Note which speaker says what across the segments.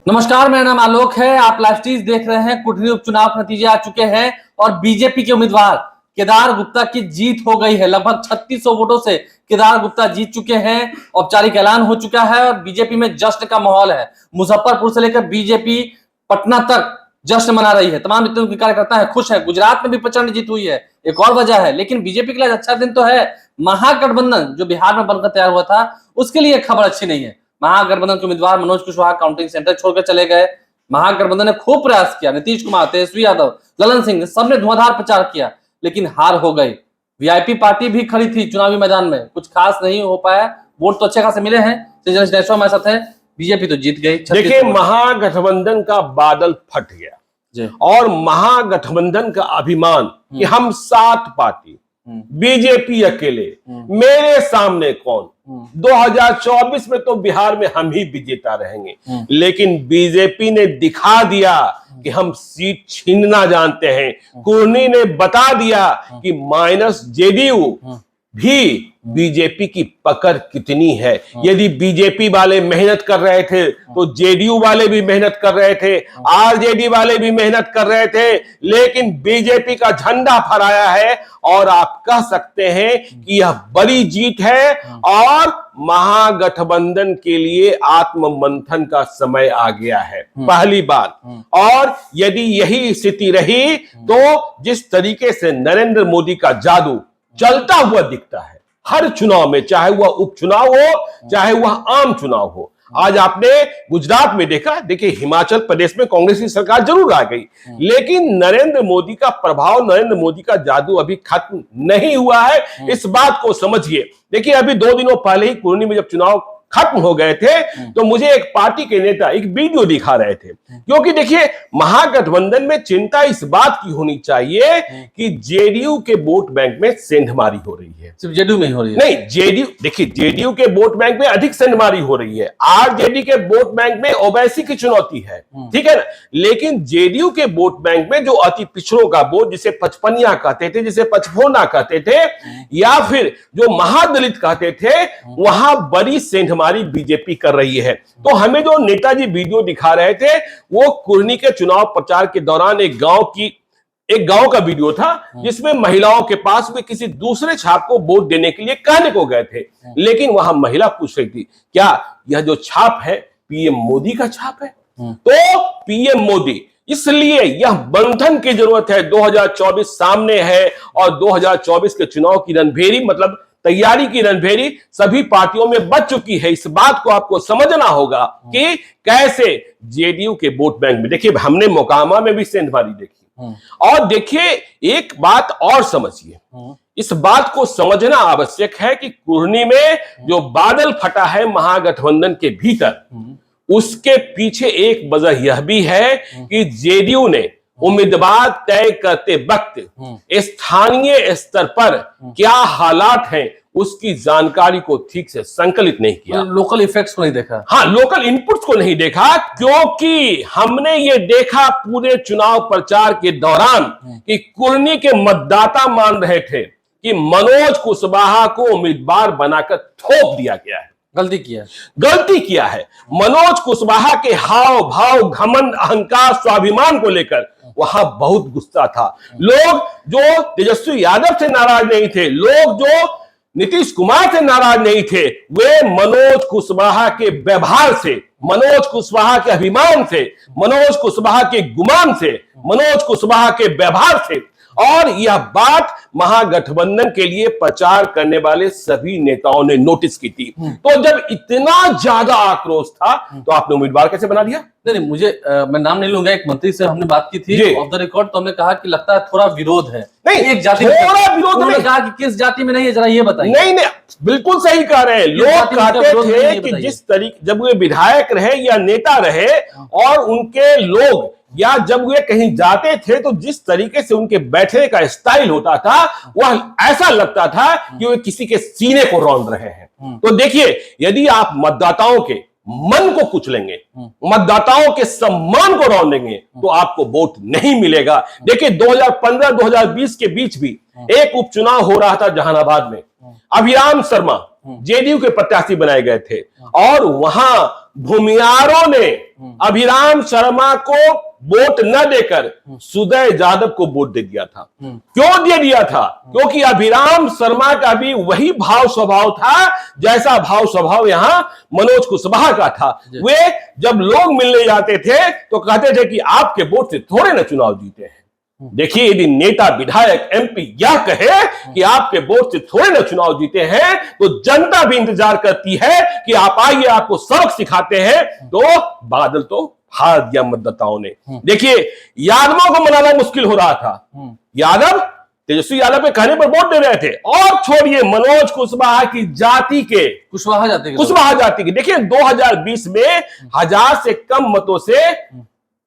Speaker 1: नमस्कार, मेरा नाम आलोक है। आप लाइव टीज देख रहे हैं। कुटनी उपचुनाव के नतीजे आ चुके हैं और बीजेपी के उम्मीदवार केदार गुप्ता की जीत हो गई है। लगभग 3600 वोटों से केदार गुप्ता जीत चुके हैं। औपचारिक ऐलान हो चुका है और बीजेपी में जश्न का माहौल है। मुजफ्फरपुर से लेकर बीजेपी पटना तक जश्न मना रही है। तमाम जितने उनके कार्यकर्ता है खुश है। गुजरात में भी प्रचंड जीत हुई है। एक और वजह है, लेकिन बीजेपी के लिए अच्छा दिन तो है। महागठबंधन जो बिहार में बनकर तैयार हुआ था उसके लिए खबर अच्छी नहीं है। महागठबंधन के उम्मीदवार मनोज कुशवाहा काउंटिंग सेंटर छोड़कर चले गए। महागठबंधन ने खूब प्रयास किया। नीतीश कुमार, तेजस्वी यादव, ललन सिंह सबने धुआंधार प्रचार किया, लेकिन हार हो गई। वीआईपी पार्टी भी खड़ी थी चुनावी मैदान में, कुछ खास नहीं हो पाया। वोट तो अच्छे खासे मिले हैं। हमारे साथ है। बीजेपी तो जीत गई।
Speaker 2: देखिए, महागठबंधन का बादल फट गया और महागठबंधन का अभिमान कि हम 7 पार्टी, बीजेपी अकेले, मेरे सामने कौन, 2024 में तो बिहार में हम ही विजेता रहेंगे। लेकिन बीजेपी ने दिखा दिया कि हम सीट छीनना जानते हैं। कुर्नी ने बता दिया कि माइनस जेडीयू भी बीजेपी की पकड़ कितनी है। यदि बीजेपी वाले मेहनत कर रहे थे तो जेडीयू वाले भी मेहनत कर रहे थे, आरजेडी वाले भी मेहनत कर रहे थे, लेकिन बीजेपी का झंडा फहराया है। और आप कह सकते हैं कि यह बड़ी जीत है और महागठबंधन के लिए आत्ममंथन का समय आ गया है, पहली बात। और यदि यही स्थिति रही तो जिस तरीके से नरेंद्र मोदी का जादू चलता हुआ दिखता है हर चुनाव में, चाहे वह उपचुनाव हो चाहे वह आम चुनाव हो। आज आपने गुजरात में देखा, देखिए हिमाचल प्रदेश में कांग्रेस की सरकार जरूर आ गई, लेकिन नरेंद्र मोदी का प्रभाव, नरेंद्र मोदी का जादू अभी खत्म नहीं हुआ है। इस बात को समझिए। देखिए, अभी 2 दिनों पहले ही कुर्नी में जब चुनाव खत्म हो गए थे तो मुझे एक पार्टी के नेता एक वीडियो दिखा रहे थे। क्योंकि देखिए, महागठबंधन में चिंता इस बात की होनी चाहिए कि जेडीयू के वोट बैंक में सेंधमारी हो रही है।
Speaker 1: सिर्फ जेडीयू में ही हो रही है?
Speaker 2: नहीं, जेडीयू, देखिए जेडीयू के वोट बैंक में अधिक सेंधमारी हो रही है। आरजेडी के वोट बैंक में ओवैसी की चुनौती है, ठीक है ना। लेकिन जेडीयू के वोट बैंक में जो अति पिछड़ों का वोट, जिसे पचपनिया कहते थे, जिसे पचफोना कहते थे, या फिर जो महादलित कहते थे, वहां बड़ी सेंधमारी बीजेपी कर रही है। तो हमें जो नेताजी वीडियो दिखा रहे थे वो कुर्नी के चुनाव प्रचार के दौरान एक गांव का वीडियो था, जिसमें महिलाओं के पास में किसी दूसरे छाप को वोट देने के लिए कहने को गए थे। लेकिन वहां महिला पूछ रही थी, क्या यह जो छाप है पीएम मोदी का छाप है? तो पीएम मोदी, इसलिए यह बंधन की जरूरत है। 2024 सामने है और 2024 के चुनाव की रणभेरी, मतलब तैयारी की रणभेरी सभी पार्टियों में बच चुकी है। इस बात को आपको समझना होगा कि कैसे जेडीयू के वोट बैंक में, देखिए हमने मोकामा में भी सेंधमारी देखी। और देखिए, एक बात और समझिए, इस बात को समझना आवश्यक है कि कुर्नी में जो बादल फटा है महागठबंधन के भीतर, उसके पीछे एक वजह यह भी है कि जेडीयू ने उम्मीदवार तय करते वक्त स्थानीय स्तर पर क्या हालात हैं उसकी जानकारी को ठीक से संकलित नहीं किया।
Speaker 1: लोकल इफेक्ट्स को नहीं देखा।
Speaker 2: हाँ, लोकल इनपुट्स को नहीं देखा, क्योंकि हमने ये देखा पूरे चुनाव प्रचार के दौरान कि कुर्नी के मतदाता मान रहे थे कि मनोज कुशवाहा को उम्मीदवार बनाकर थोप दिया गया है।
Speaker 1: गलती किया है।
Speaker 2: मनोज कुशवाहा के हाव भाव, घमंड, अहंकार, स्वाभिमान को लेकर वहां बहुत गुस्सा था। लोग जो तेजस्वी यादव से नाराज नहीं थे, लोग जो नीतीश कुमार से नाराज नहीं थे, वे मनोज कुशवाहा के व्यवहार से, मनोज कुशवाहा के अभिमान से, मनोज कुशवाहा के गुमान से, मनोज कुशवाहा के व्यवहार से। और यह बात महागठबंधन के लिए प्रचार करने वाले सभी नेताओं ने नोटिस की थी। तो जब इतना ज्यादा आक्रोश था तो आपने उम्मीदवार कैसे बना दिया?
Speaker 1: नहीं, मैं नाम नहीं लूंगा। एक मंत्री से हमने बात की थी ऑफ द रिकॉर्ड, तो हमने कहा कि लगता है थोड़ा विरोध है।
Speaker 2: नहीं,
Speaker 1: एक जाति
Speaker 2: थोड़ा विरोध नहीं
Speaker 1: कहा कि किस जाति में नहीं है, जरा ये बताइए।
Speaker 2: नहीं, बिल्कुल सही कह रहे हैं। लोग कहते थे कि जिस तरीके, जब वे विधायक रहे या नेता रहे और उनके लोग, या जब वे कहीं जाते थे तो जिस तरीके से उनके बैठने का स्टाइल होता था, वह ऐसा लगता था कि वे किसी के सीने को रौंद रहे हैं। तो देखिए, यदि आप मतदाताओं के मन को कुचलेंगे, मतदाताओं के सम्मान को रौंदेंगे, तो आपको वोट नहीं मिलेगा। देखिए, 2015-2020 के बीच भी एक उपचुनाव हो रहा था जहानाबाद में। अभिराम शर्मा जेडीयू के प्रत्याशी बनाए गए थे और वहां भूमियारों ने अभिराम शर्मा को वोट न देकर सुदय यादव को वोट दे दिया था। क्यों दे दिया था? क्योंकि अभिराम शर्मा का भी वही भाव स्वभाव था जैसा भाव स्वभाव यहां मनोज कुशवाहा का था। वे जब लोग मिलने जाते थे तो कहते थे कि आपके वोट से थोड़े ना चुनाव जीते हैं। देखिए, यदि नेता विधायक एमपी यह कहे कि आपके वोट से थोड़े ना चुनाव जीते हैं तो जनता भी इंतजार करती है कि आप आइए, आपको सबक सिखाते हैं। तो बादल तो हार दिया मतदाताओं ने। देखिए, यादवों को मनाना मुश्किल हो रहा था। यादव तेजस्वी यादव के कहने पर वोट दे रहे थे। और छोड़िए मनोज कुशवाहा की जाति के, कुशवाहा जाति के, देखिए 2020 में 1000 से कम मतों से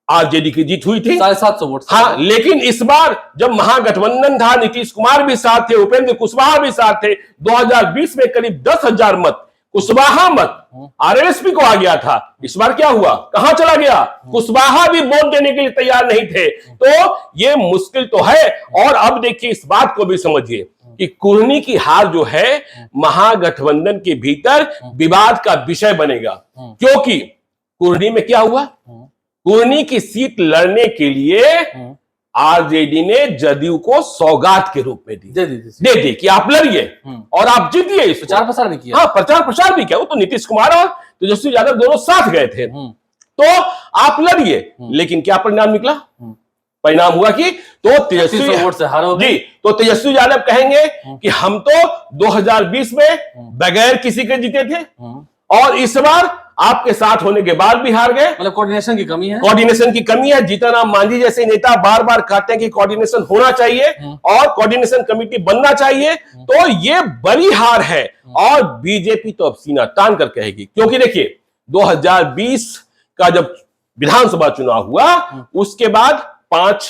Speaker 2: आरजेडी की जीत हुई थी,
Speaker 1: 750 वोट।
Speaker 2: हाँ, लेकिन इस बार जब महागठबंधन था, नीतीश कुमार भी साथ थे, उपेंद्र कुशवाहा भी साथ थे, 2020 में करीब 10,000 मत कुशवाहा मत आरएसपी को आ गया था। इस बार क्या हुआ? कहां चला गया? कुशवाहा भी वोट देने के लिए तैयार नहीं थे। तो ये मुश्किल तो है। और अब देखिए, इस बात को भी समझिए कि कुर्नी की हार जो है महागठबंधन के भीतर विवाद का विषय बनेगा। क्योंकि कुर्नी में क्या हुआ? कुर्नी की सीट लड़ने के लिए आरजेडी ने जदयू को सौगात के रूप में दे दी कि आप लड़िए और आप जीतिए।
Speaker 1: प्रचार प्रसार भी किया।
Speaker 2: हाँ, प्रचार प्रसार भी किया। वो तो नीतीश कुमार और तेजस्वी यादव दोनों साथ गए थे। तो आप लड़िए, लेकिन क्या परिणाम निकला? परिणाम हुआ कि तो तेजस्वी
Speaker 1: वोट से हारोगे।
Speaker 2: जी, तो तेजस्वी यादव कहेंगे कि हम तो 2020 में बगैर किसी के जीते थे और इस बार आपके साथ होने के बाद भी हार गए।
Speaker 1: मतलब कोऑर्डिनेशन की कमी है।
Speaker 2: कोऑर्डिनेशन की कमी है। जीतन राम मांझी जैसे नेता बार बार कहते हैं कि कोऑर्डिनेशन होना चाहिए और कोऑर्डिनेशन कमेटी बनना चाहिए। तो ये बड़ी हार है और बीजेपी तो अब सीना तान कर कहेगी। क्योंकि देखिए, 2020 का जब विधानसभा चुनाव हुआ उसके बाद 5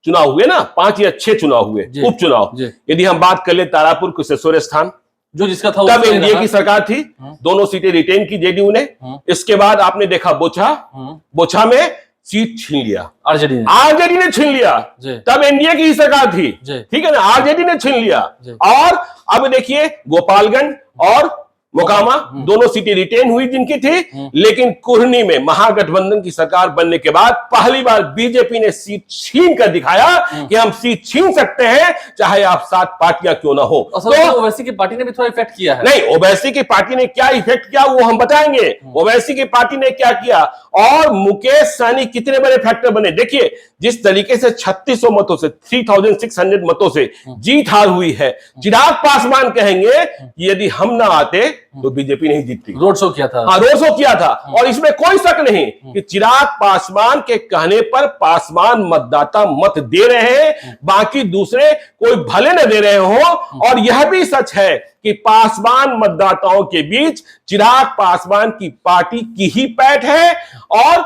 Speaker 2: चुनाव हुए ना, 5 या 6 चुनाव हुए, उपचुनाव। यदि हम बात कर ले तारापुर कुशेश्वर स्थान जो जिसका था, तब एनडीए की सरकार थी, दोनों सीटें रिटेन की जेडीयू ने। इसके बाद आपने देखा बोछा में सीट छीन लिया आरजेडी ने छीन लिया। तब एनडीए की ही सरकार थी, ठीक है ना, आरजेडी ने छीन लिया। और अब देखिए गोपालगंज और मोकामा दोनों सीटें रिटेन हुई जिनकी थी। लेकिन कुर्नी में महागठबंधन की सरकार बनने के बाद पहली बार बीजेपी ने सीट छीन कर दिखाया कि हम सीट छीन सकते हैं, चाहे आप 7 पार्टियां क्यों ना हो।
Speaker 1: तो ओवैसी की पार्टी ने भी थोड़ा इफेक्ट किया है।
Speaker 2: नहीं, ओवैसी की पार्टी ने क्या इफेक्ट किया वो हम बताएंगे। ओवैसी की पार्टी ने क्या किया और मुकेश सहनी कितने बड़े फैक्टर बने। देखिए, जिस तरीके से 3600 मतों से 3600 मतों से जीत हार हुई है, चिराग पासवान कहेंगे कि यदि हम ना आते तो बीजेपी नहीं जीतती।
Speaker 1: रोड शो किया था।
Speaker 2: हाँ, रोड शो किया था। और इसमें कोई शक नहीं कि चिराग पासवान के कहने पर पासवान मतदाता मत दे रहे हैं, बाकी दूसरे कोई भले न दे रहे हो। और यह भी सच है कि पासवान मतदाताओं के बीच चिराग पासवान की पार्टी की ही पैठ है। और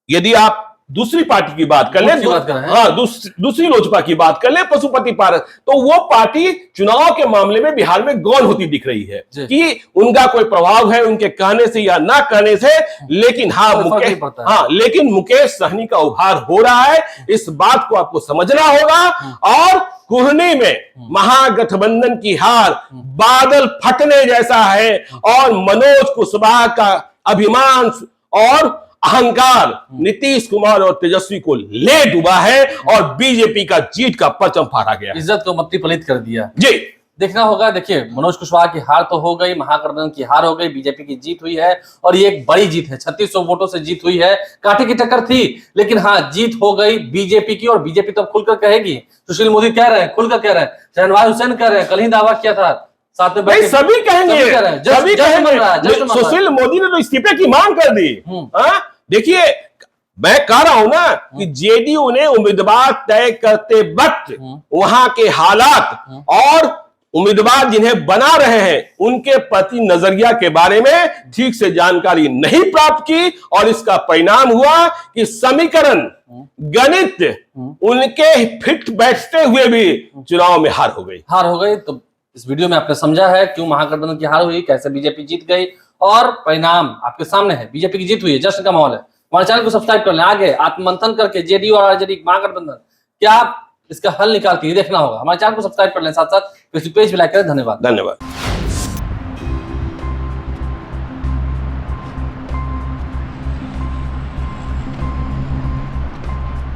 Speaker 2: यदि आप दूसरी पार्टी की बात कर ले, हाँ, दूसरी लोजपा की बात कर ले, पशुपति पारस, तो वो पार्टी चुनाव के मामले में बिहार में गौन होती दिख रही है कि उनका कोई प्रभाव है उनके कहने से या ना कहने से। लेकिन लेकिन मुकेश सहनी का उभार हो रहा है, इस बात को आपको समझना होगा। और कुर्नी में महागठबंधन की हार बादल फटने जैसा है और मनोज कुशवाहा का अभिमान और अहंकार नीतीश कुमार और तेजस्वी को ले डूबा है और बीजेपी का जीत का परचम फहरा गया,
Speaker 1: इज्जत को मट्टी पलीत कर दिया।
Speaker 2: जी,
Speaker 1: देखना होगा। देखिए, मनोज कुशवाहा की हार तो हो गई, महागठबंधन की हार हो गई, बीजेपी की जीत हुई है और ये एक बड़ी जीत है। 3600 वोटों से जीत हुई है। कांटे की टक्कर थी, लेकिन हाँ, जीत हो गई बीजेपी की। और बीजेपी तो खुलकर कहेगी। सुशील मोदी कह रहे हैं, खुलकर कह रहे हैं, शहनवाज हुसैन कह रहे हैं, कल ही दावा किया था, साथ में
Speaker 2: सभी कहेंगे, सभी कहेंगे। सुशील मोदी ने तो इस्तीफे की मांग कर दी। देखिए, मैं कह रहा हूं ना कि जेडीयू ने उम्मीदवार तय करते वक्त वहां के हालात और उम्मीदवार जिन्हें बना रहे हैं उनके प्रति नजरिया के बारे में ठीक से जानकारी नहीं प्राप्त की और इसका परिणाम हुआ कि समीकरण, गणित उनके फिट बैठते हुए भी चुनाव में हार हो गई।
Speaker 1: तो इस वीडियो में आपने समझा है क्यों महागठबंधन की हार हुई, कैसे बीजेपी जीत गई और परिणाम आपके सामने है। बीजेपी की जीत हुई है, जश्न का माहौल है। हमारे चैनल को सब्सक्राइब कर लें। आगे आत्ममंथन करके जेडीयू और आरजेडी महागठबंधन क्या इसका हल निकालती है देखना होगा। हमारे चैनल को सब्सक्राइब कर लें, साथ साथ फेसबुक पेज भी लाइक करें। धन्यवाद।